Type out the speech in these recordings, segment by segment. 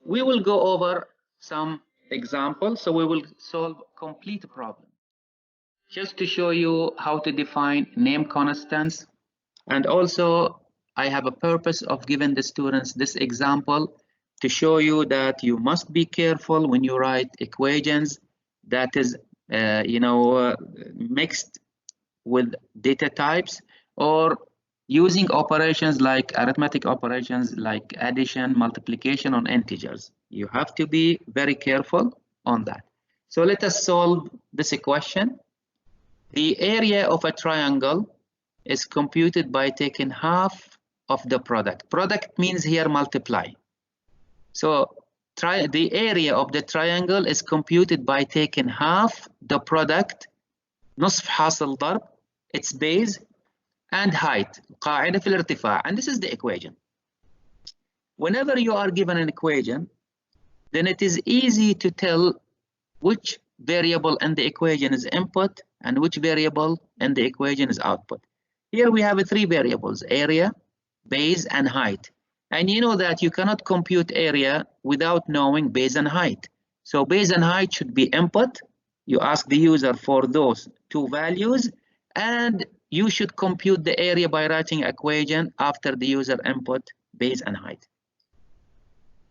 We will go over some examples. So we will solve complete problem. Just to show you how to define name constants. And also I have a purpose of giving the students this example to show you that you must be careful when you write equations that is mixed with data types, or using operations like arithmetic operations like addition, multiplication on integers. You have to be very careful on that. So let us solve this equation. The area of a triangle is computed by taking half of the product. Product means here multiply. So the area of the triangle is computed by taking half the product, نصف حاصل ضرب, its base, and height, قاعدة في الارتفاع. And this is the equation. Whenever you are given an equation, then it is easy to tell which variable in the equation is input and which variable in the equation is output. Here we have three variables: area, base, and height. And you know that you cannot compute area without knowing base and height. So base and height should be input. You ask the user for those two values, and you should compute the area by writing equation after the user input base and height.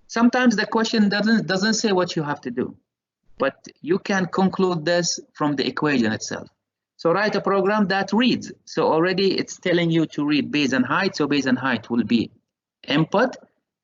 Sometimes the question doesn't say what you have to do, but you can conclude this from the equation itself. So write a program that reads. So already it's telling you to read base and height. So base and height will be input.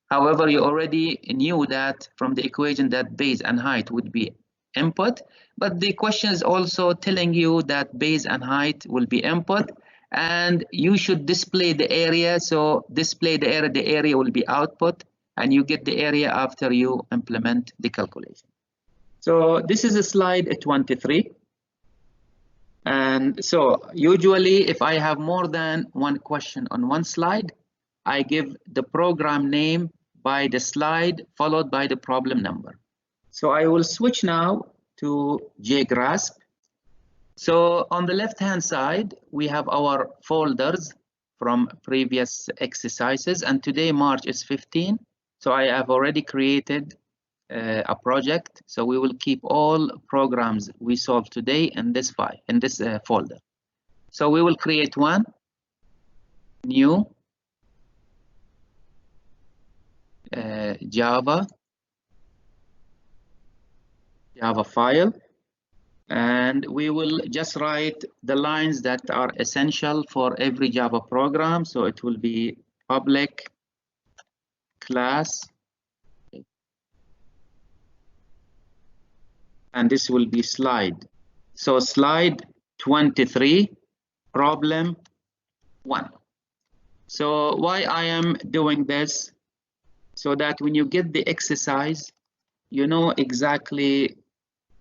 However, you already knew that from the equation that base and height would be input. But the question is also telling you that base and height will be input, and you should display the area. So display the area will be output, and you get the area after you implement the calculation. So this is a slide 23. And so usually if I have more than one question on one slide, I give the program name by the slide followed by the problem number. So I will switch now to JGrasp. So on the left hand side, we have our folders from previous exercises, and today March is 15. So I have already created a project. So we will keep all programs we solve today in this file, in this folder. So we will create one, new, Java file, and we will just write the lines that are essential for every Java program. So it will be public class, and this will be slide. So slide 23, problem 1. So why I am doing this? So that when you get the exercise, you know exactly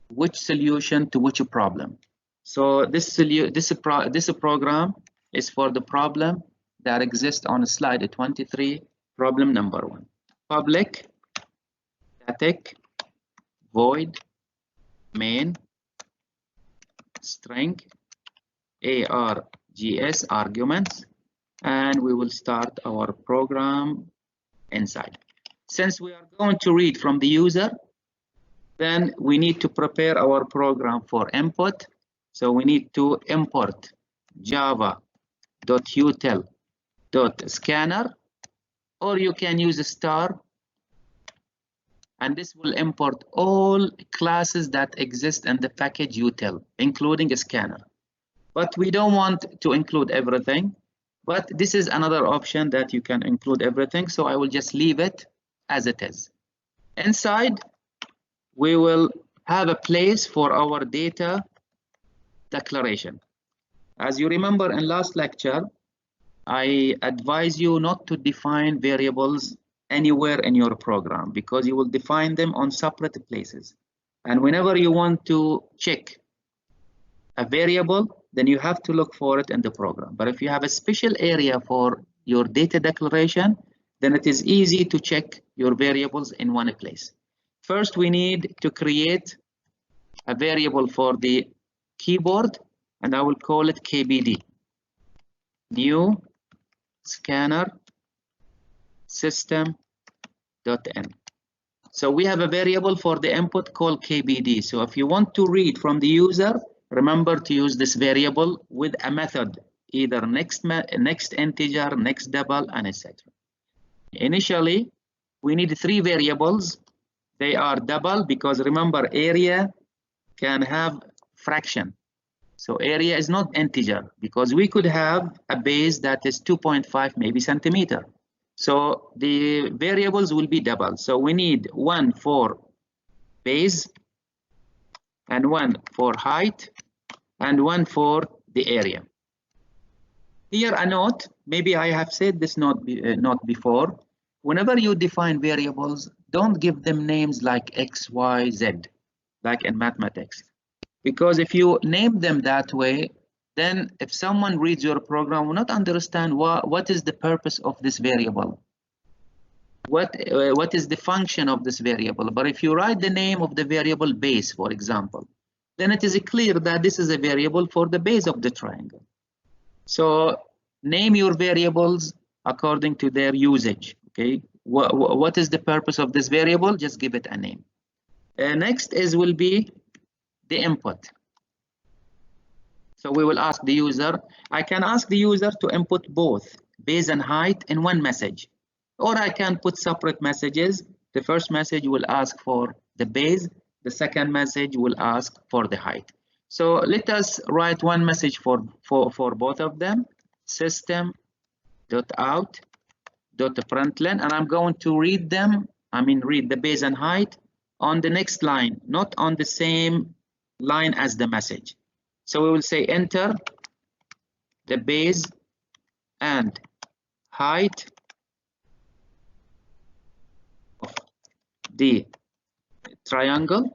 which solution to which problem. So this program is for the problem that exists on slide 23, problem number 1. Public static void main string args arguments, and we will start our program inside. Since we are going to read from the user, then we need to prepare our program for input. So we need to import java.util.scanner, or you can use a star, and this will import all classes that exist in the package util, including a scanner. But we don't want to include everything, but this is another option that you can include everything. So I will just leave it as it is. Inside, we will have a place for our data declaration. As you remember in last lecture, I advise you not to define variables anywhere in your program, because you will define them on separate places. And whenever you want to check a variable, then you have to look for it in the program. But if you have a special area for your data declaration, then it is easy to check your variables in one place. First, we need to create a variable for the keyboard, and I will call it KBD. New scanner system.n. So we have a variable for the input called KBD. So if you want to read from the user, remember to use this variable with a method, either next integer, next double, and etc. Initially, we need 3 variables. They are double because remember area can have fraction. So area is not integer because we could have a base that is 2.5 maybe centimeter. So the variables will be double. So we need one for base and one for height and one for the area. Here a note, maybe I have said this not before. Whenever you define variables, don't give them names like X, Y, Z, like in mathematics. Because if you name them that way, then if someone reads your program will not understand what is the purpose of this variable. What is the function of this variable? But if you write the name of the variable base, for example, then it is clear that this is a variable for the base of the triangle. So name your variables according to their usage. Okay, what is the purpose of this variable? Just give it a name. Next will be the input. So we will ask the user. I can ask the user to input both base and height in one message, or I can put separate messages. The first message will ask for the base, the second message will ask for the height. So let us write one message for both of them. System.out.println, and I'm going to read them. Read the base and height on the next line, not on the same line as the message. So we will say enter the base and height of the triangle.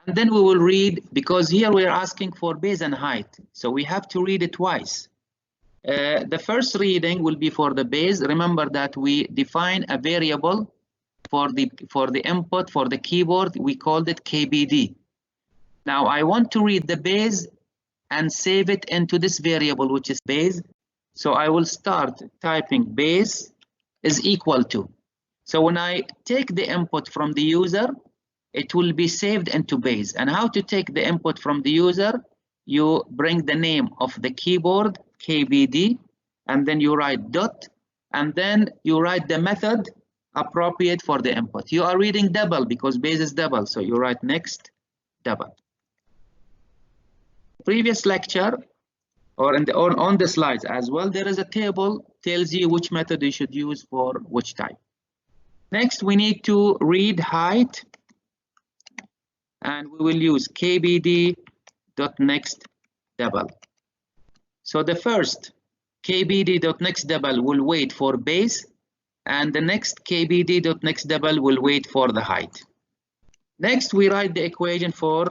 And then we will read, because here we are asking for base and height, so we have to read it twice. The first reading will be for the base. Remember that we define a variable for the input for the keyboard. We called it KBD. Now I want to read the base and save it into this variable, which is base. So I will start typing base is equal to. So when I take the input from the user, it will be saved into base. And how to take the input from the user? You bring the name of the keyboard, KBD, and then you write dot, and then you write the method appropriate for the input. You are reading double because base is double, so you write next double. Previous lecture, or on the slides as well, there is a table tells you which method you should use for which type. Next, we need to read height, and we will use kbd.nextDouble. So the first kbd.nextDouble will wait for base, and the next kbd.nextDouble will wait for the height. Next, we write the equation for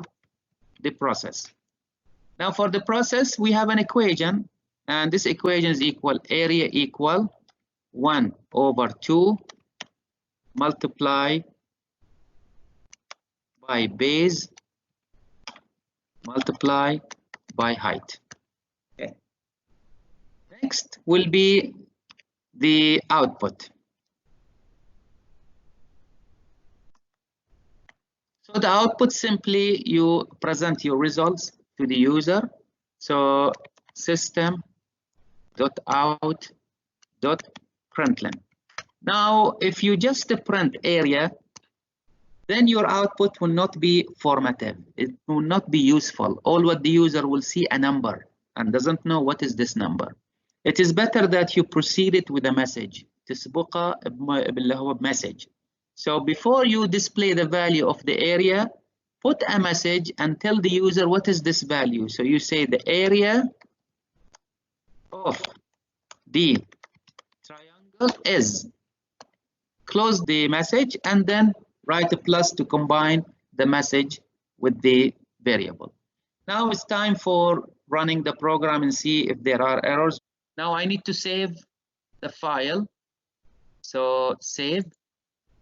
the process. Now for the process, we have an equation, and this equation is equal area equal 1/2 multiply by base multiply by height. Okay. Next will be the output. So the output, simply you present your results to the user. So system.out.println. Now if you just print area, then your output will not be formative. It will not be useful. All what the user will see a number and doesn't know what is this number. It is better that you proceed it with a message. تسبقه باللي هو message. So before you display the value of the area, put a message and tell the user what is this value. So you say the area of the triangle is. Close the message and then write a plus to combine the message with the variable. Now it's time for running the program and see if there are errors. Now I need to save the file. So save.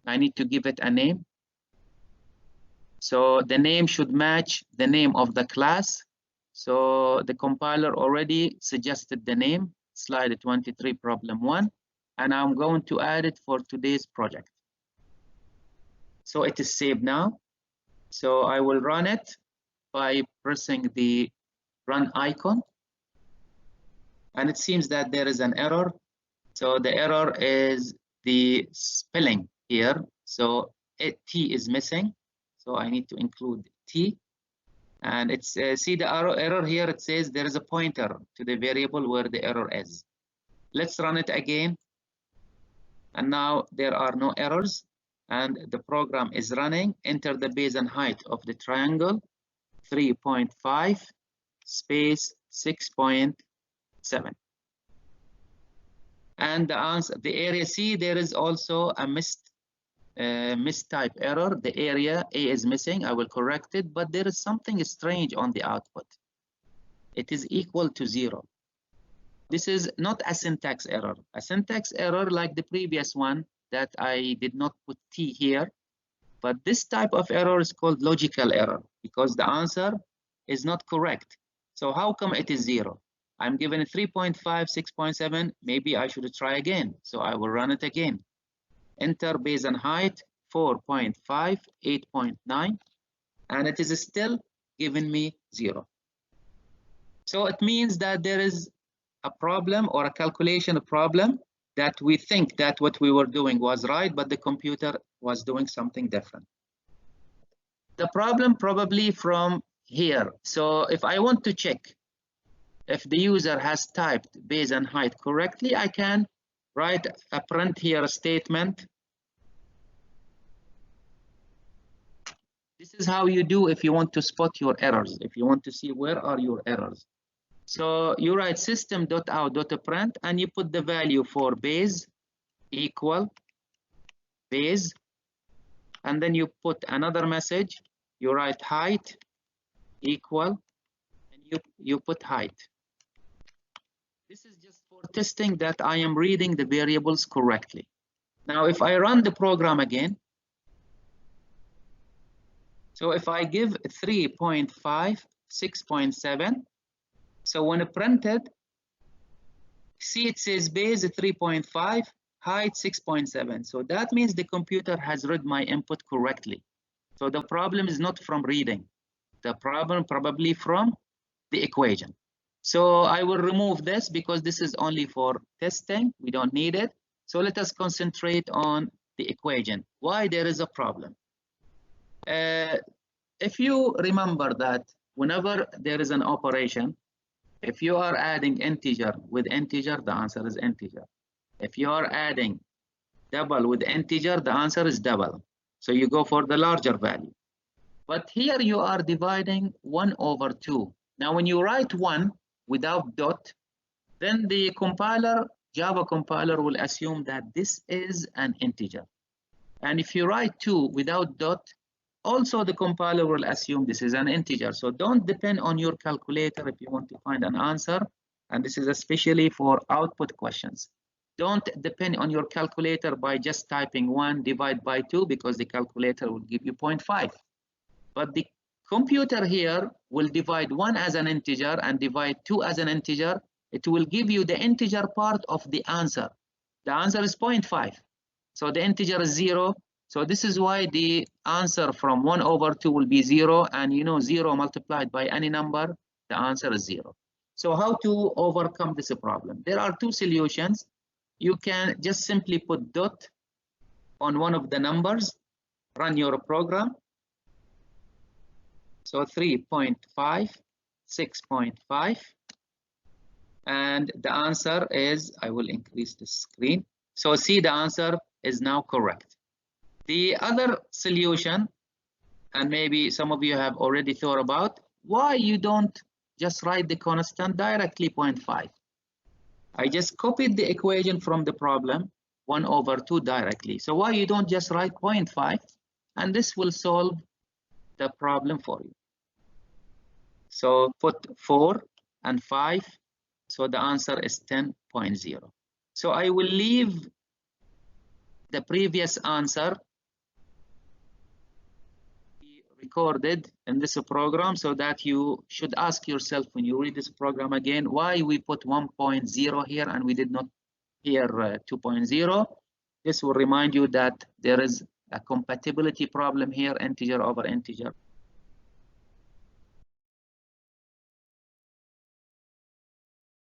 I need to give it a name. So the name should match the name of the class. So the compiler already suggested the name, slide 23 problem 1. and I'm going to add it for today's project. So it is saved now. So I will run it by pressing the run icon. And it seems that there is an error. So the error is the spelling here. So T is missing. So I need to include T. And it's see the error here, it says there is a pointer to the variable where the error is. Let's run it again. And now there are no errors. And the program is running. Enter the base and height of the triangle, 3.5 space 6.7. And the answer, the area C, there is also a mistype error. The area A is missing. I will correct it, but there is something strange on the output. It is equal to 0. This is not a syntax error. A syntax error like the previous one that I did not put T here, but this type of error is called logical error because the answer is not correct. So how come it is 0? I'm given 3.5, 6.7, maybe I should try again. So I will run it again. Enter base and height, 4.5, 8.9, and it is still giving me 0. So it means that there is a problem or a calculation problem that we think that what we were doing was right, but the computer was doing something different. The problem probably from here. So if I want to check if the user has typed base and height correctly, I can write a print here statement. This is how you do if you want to spot your errors, if you want to see where are your errors. So you write system.out.print and you put the value for base equal base, and then you put another message. You write height equal, and you put height. This is just for testing that I am reading the variables correctly. Now, if I run the program again, so if I give 3.5, 6.7, so when printed, see it says base 3.5, height 6.7. So that means the computer has read my input correctly. So the problem is not from reading. The problem probably from the equation. So I will remove this because this is only for testing. We don't need it. So let us concentrate on the equation. Why there is a problem? If you remember that whenever there is an operation, if you are adding integer with integer, the answer is integer. If you are adding double with integer, the answer is double. So you go for the larger value. But here you are dividing 1 over 2. Now when you write 1 without dot, then the compiler, Java compiler, will assume that this is an integer. And if you write 2 without dot, also the compiler will assume this is an integer. So don't depend on your calculator if you want to find an answer. And this is especially for output questions. Don't depend on your calculator by just typing 1 divided by 2 because the calculator will give you 0.5. But the computer here will divide 1 as an integer and divide 2 as an integer. It will give you the integer part of the answer. The answer is 0.5. So the integer is 0. So this is why the answer from 1 over 2 will be 0. And you know 0 multiplied by any number, the answer is 0. So how to overcome this problem? There are 2 solutions. You can just simply put dot on one of the numbers, run your program. So 3.5, 6.5. And the answer is, I will increase the screen. So see, the answer is now correct. The other solution, and maybe some of you have already thought about, why you don't just write the constant directly 0.5. I just copied the equation from the problem, 1 over 2 directly. So why you don't just write 0.5, and this will solve the problem for you. So put 4 and 5, so the answer is 10.0. So I will leave the previous answer recorded in this program so that you should ask yourself when you read this program again, why we put 1.0 here and we did not here 2.0. This will remind you that there is a compatibility problem here, integer over integer.